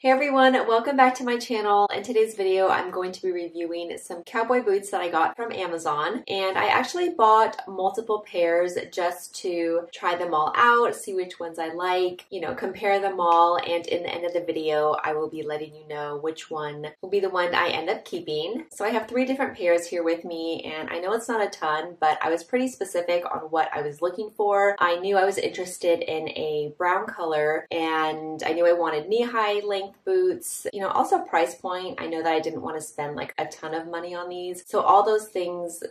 Hey everyone, welcome back to my channel. In today's video, I'm going to be reviewing some cowboy boots that I got from Amazon. And I actually bought multiple pairs just to try them all out, see which ones I like, compare them all. And in the end of the video, I will be letting you know which one will be the one I end up keeping. So I have 3 different pairs here with me, and I know it's not a ton, but I was pretty specific on what I was looking for. I knew I was interested in a brown color, and I knew I wanted knee-high length boots, also price point. I know that I didn't want to spend like a ton of money on these. So all those things,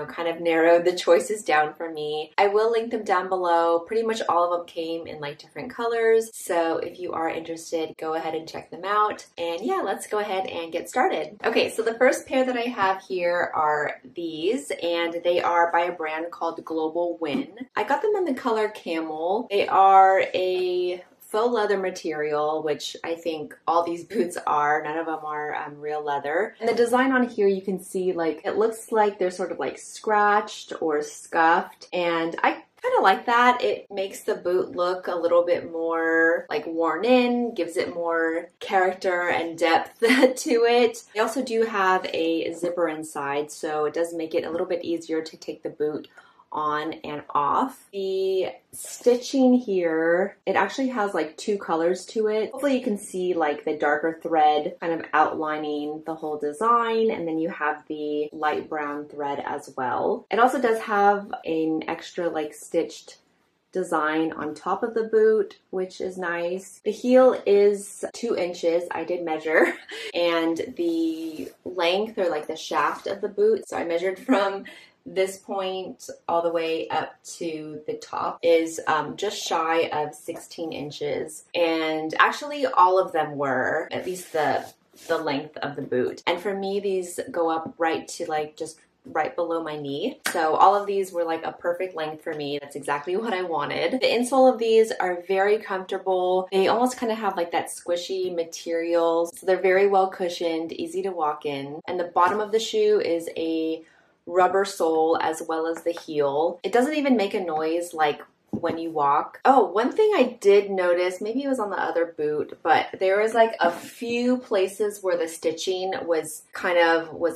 kind of narrowed the choices down for me. I will link them down below. Pretty much all of them came in like different colors. So if you are interested, go ahead and check them out. And yeah, let's go ahead and get started. Okay, so the first pair that I have here are these, and they are by a brand called Globalwin. I got them in the color camel. They are a faux leather material, which I think all these boots are. None of them are real leather. And the design on here, you can see like it looks like they're sort of like scratched or scuffed, and I kind of like that. It makes the boot look a little bit more like worn in, gives it more character and depth to it. They also do have a zipper inside, so it does make it a little bit easier to take the boot on and off. The stitching here, it actually has like 2 colors to it. Hopefully you can see like the darker thread kind of outlining the whole design, and then you have the light brown thread as well. It also does have an extra like stitched design on top of the boot, which is nice. The heel is 2 inches, I did measure, and the length, or like the shaft of the boot, so I measured from this point all the way up to the top, is just shy of 16 inches. And actually all of them were, at least the length of the boot. And for me, these go up right to like just right below my knee. So all of these were like a perfect length for me. That's exactly what I wanted. The insole of these are very comfortable. They almost kind of have like that squishy material. So they're very well cushioned, easy to walk in. And the bottom of the shoe is a rubber sole as well as the heel. It doesn't even make a noise like when you walk. Oh, one thing I did notice, maybe it was on the other boot, but there was like a few places where the stitching was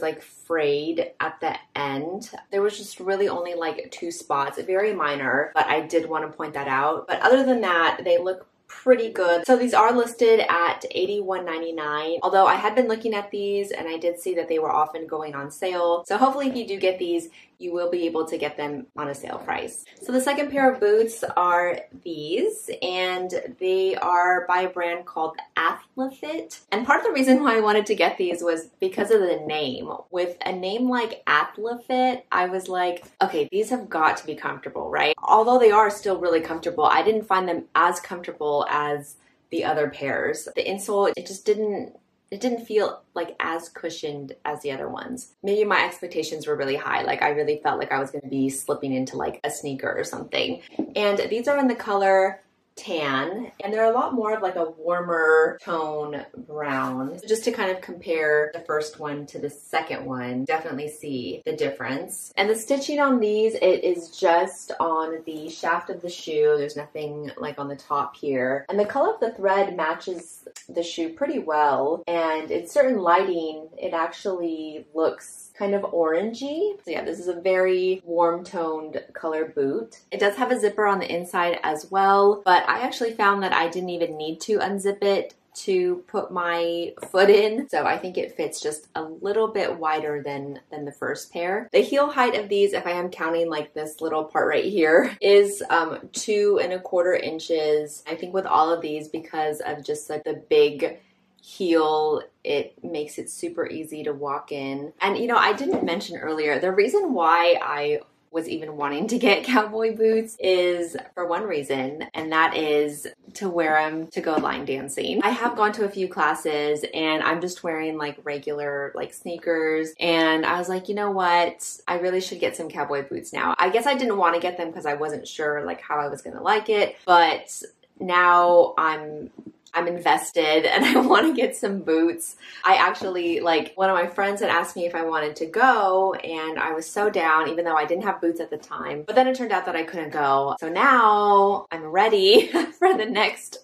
like frayed at the end. There was just really only like 2 spots, very minor, but I did want to point that out. But other than that, they look pretty good. So these are listed at $81.99. Although I had been looking at these and I did see that they were often going on sale. So hopefully if you do get these, you will be able to get them on a sale price. So the second pair of boots are these, and they are by a brand called AthleFit. And part of the reason why I wanted to get these was because of the name. With a name like AthleFit, I was like, okay, these have got to be comfortable, right? Although they are still really comfortable, I didn't find them as comfortable as the other pairs. The insole, it didn't feel like as cushioned as the other ones. Maybe my expectations were really high. Like I really felt like I was going to be slipping into like a sneaker or something. And these are in the color tan, and they're a lot more of like a warmer tone brown. So just to kind of compare the first one to the second one, definitely see the difference. And the stitching on these, it is just on the shaft of the shoe. There's nothing like on the top here. And the color of the thread matches the shoe pretty well. And in certain lighting, it actually looks kind of orangey. So yeah, this is a very warm toned color boot. It does have a zipper on the inside as well, but I actually found that I didn't even need to unzip it to put my foot in. So I think it fits just a little bit wider than the first pair. The heel height of these, if I am counting like this little part right here, is 2¼ inches. I think with all of these, because of just like the big heel, it makes it super easy to walk in. And I didn't mention earlier, the reason why I was even wanting to get cowboy boots is for one reason, and that is to wear them to go line dancing. I have gone to a few classes and I'm just wearing like regular like sneakers, and I was like, you know what, I really should get some cowboy boots now. I guess I didn't want to get them because I wasn't sure like how I was gonna like it, but now I'm I'm invested and I want to get some boots. I actually, like, one of my friends had asked me if I wanted to go, and I was so down, even though I didn't have boots at the time. But then it turned out that I couldn't go. So now I'm ready for the next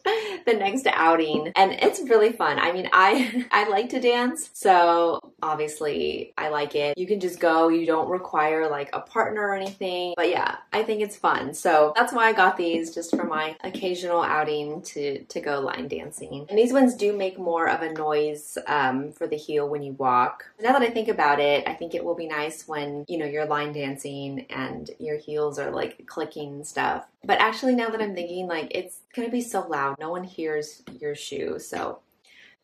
outing, and it's really fun. I mean, I like to dance, so obviously I like it. You can just go. You don't require like a partner or anything. But yeah, I think it's fun. So that's why I got these, just for my occasional outing to go line dancing. And these ones do make more of a noise for the heel when you walk. Now that I think about it, I think it will be nice when, you know, you're line dancing and your heels are like clicking and stuff. But actually, now that I'm thinking, like, it's gonna be so loud, no one hears your shoe, so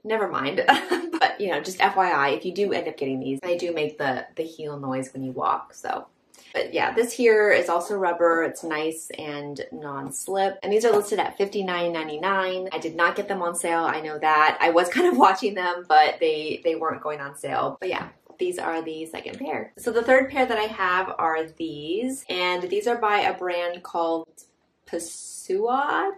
never mind. But, you know, just FYI, if you do end up getting these, they do make the heel noise when you walk, so. But yeah, this here is also rubber. It's nice and non-slip. And these are listed at $59.99. I did not get them on sale, I know that. I was kind of watching them, but they weren't going on sale. But yeah, these are the second pair. So the third pair that I have are these, and these are by a brand called Pasuot.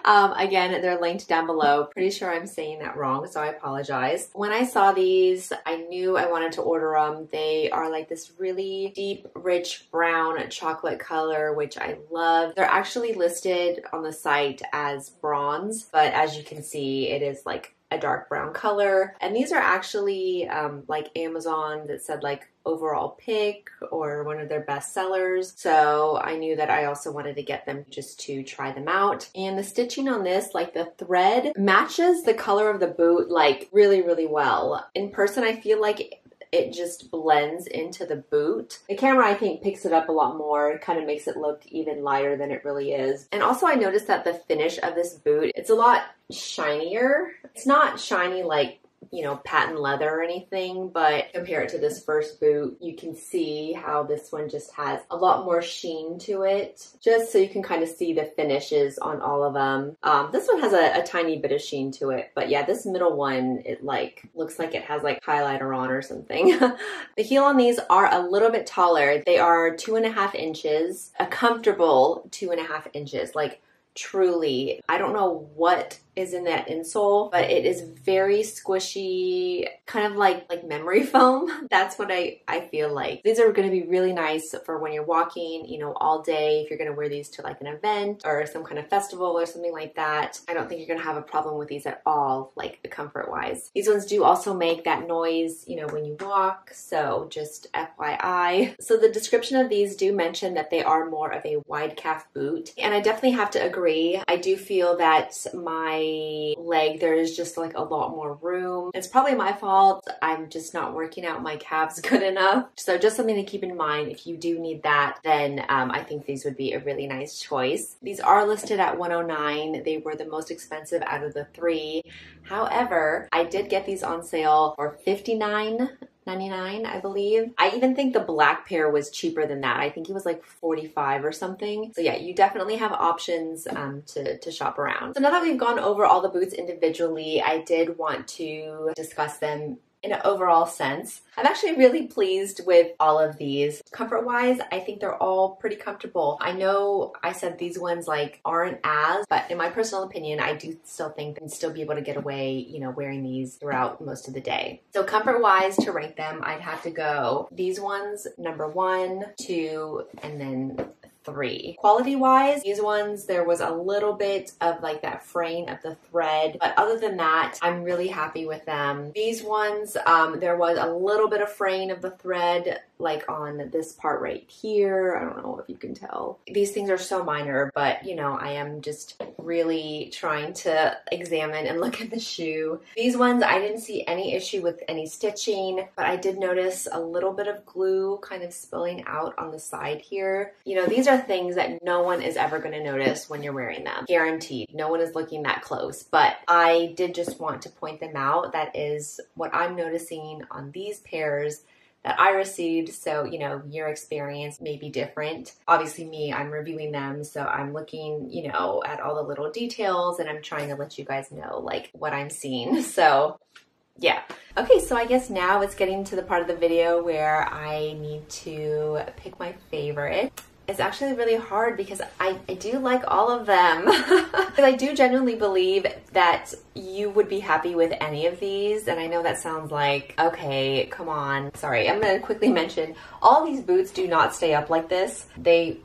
Again, they're linked down below. Pretty sure I'm saying that wrong, so I apologize. When I saw these, I knew I wanted to order them. They are like this really deep, rich brown chocolate color, which I love. They're actually listed on the site as bronze, but as you can see, it is like a dark brown color. And these are actually like Amazon that said like overall pick or one of their best sellers. So I knew that I also wanted to get them just to try them out. And the stitching on this, like the thread matches the color of the boot like really, really well. In person, I feel like it just blends into the boot. The camera, I think, picks it up a lot more. It kind of makes it look even lighter than it really is. And also I noticed that the finish of this boot, it's a lot shinier. It's not shiny like, you know, patent leather or anything, but compare it to this first boot, you can see how this one just has a lot more sheen to it, just so you can kind of see the finishes on all of them. This one has a tiny bit of sheen to it, but yeah, this middle one, it like looks like it has like highlighter on or something. The heel on these are a little bit taller. They are 2.5 inches, a comfortable 2.5 inches, like truly. I don't know what is in that insole, but it is very squishy, kind of like memory foam. That's what I feel like. These are going to be really nice for when you're walking, you know, all day. If you're going to wear these to like an event or some kind of festival or something like that, I don't think you're going to have a problem with these at all, like comfort wise. These ones do also make that noise, you know, when you walk, so just FYI. So the description of these do mention that they are more of a wide calf boot, and I definitely have to agree. I do feel that my leg, there is just like a lot more room. It's probably my fault. I'm just not working out my calves good enough. So just something to keep in mind. If you do need that, then I think these would be a really nice choice. These are listed at $109. They were the most expensive out of the three. However, I did get these on sale for $59.99, I believe. I even think the black pair was cheaper than that. I think it was like $45 or something. So yeah, you definitely have options to shop around. So now that we've gone over all the boots individually, I did want to discuss them in an overall sense. I'm actually really pleased with all of these. Comfort wise, I think they're all pretty comfortable. I know I said these ones like aren't as, but in my personal opinion, I do still think they can still be able to get away, you know, wearing these throughout most of the day. So comfort wise, to rank them, I'd have to go these ones, number 1, 2, and then 3. Quality wise, these ones, there was a little bit of like that fraying of the thread, but other than that, I'm really happy with them. These ones, there was a little bit of fraying of the thread, like on this part right here. I don't know if you can tell. These things are so minor, but you know, I am just really trying to examine and look at the shoe. These ones, I didn't see any issue with any stitching, but I did notice a little bit of glue kind of spilling out on the side here. You know, these are things that no one is ever going to notice when you're wearing them. Guaranteed. No one is looking that close, but I did just want to point them out. That is what I'm noticing on these pairs that I received. So, you know, your experience may be different. Obviously me, I'm reviewing them, so I'm looking, you know, at all the little details, and I'm trying to let you guys know like what I'm seeing. So yeah. Okay, so I guess now it's getting to the part of the video where I need to pick my favorite. it's actually really hard because I do like all of them. Because I do genuinely believe that you would be happy with any of these. And I know that sounds like, okay, come on. Sorry, I'm gonna quickly mention, all these boots do not stay up like this. They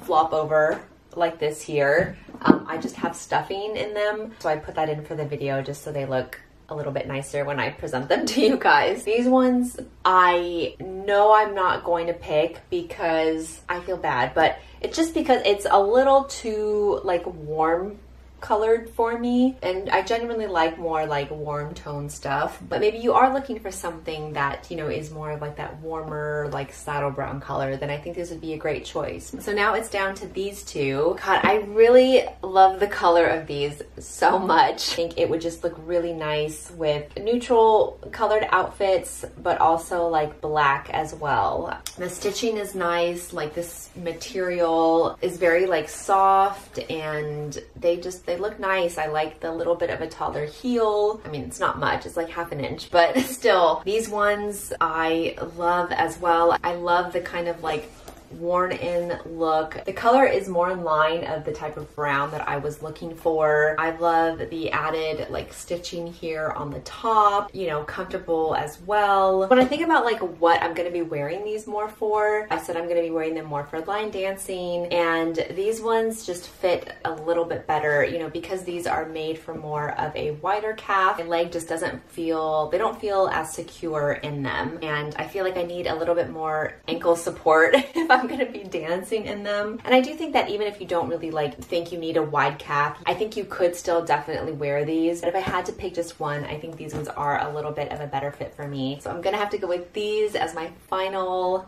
flop over like this here. I just have stuffing in them, so I put that in for the video just so they look a little bit nicer when I present them to you guys. These ones I know I'm not going to pick because I feel bad, but it's just because it's a little too like warm colored for me, and I genuinely like more like warm tone stuff. But maybe you are looking for something that, you know, is more of like that warmer like saddle brown color, then I think this would be a great choice. So now it's down to these two. God, I really love the color of these so much. I think it would just look really nice with neutral colored outfits, but also like black as well. The stitching is nice, like this material is very like soft, and they look nice. I like the little bit of a taller heel. I mean, it's not much, it's like half an inch, but still, these ones I love as well. I love the kind of like worn in look. The color is more in line of the type of brown that I was looking for. I love the added like stitching here on the top, you know, comfortable as well. When I think about like what I'm going to be wearing these more for, I said I'm going to be wearing them more for line dancing, and these ones just fit a little bit better, you know, because these are made for more of a wider calf. My leg just doesn't feel, they don't feel as secure in them, and I feel like I need a little bit more ankle support if I'm going to be dancing in them. And I do think that even if you don't really like think you need a wide calf, I think you could still definitely wear these. But if I had to pick just one, I think these ones are a little bit of a better fit for me. So I'm gonna have to go with these as my final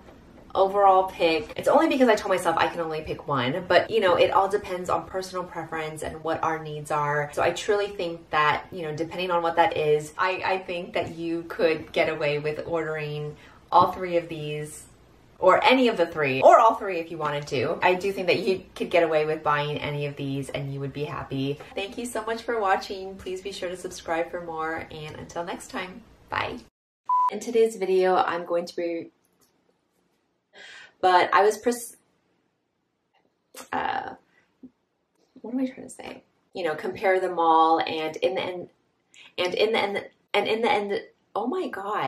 overall pick. It's only because I told myself I can only pick one, but you know, it all depends on personal preference and what our needs are. So I truly think that, you know, depending on what that is, I think that you could get away with ordering all three of these, or any of the three, or all three if you wanted to. I do think that you could get away with buying any of these and you would be happy. Thank you so much for watching. Please be sure to subscribe for more, and until next time, bye. In today's video, I'm going to be, but I was what am I trying to say? You know, compare them all, and in the end, oh my God.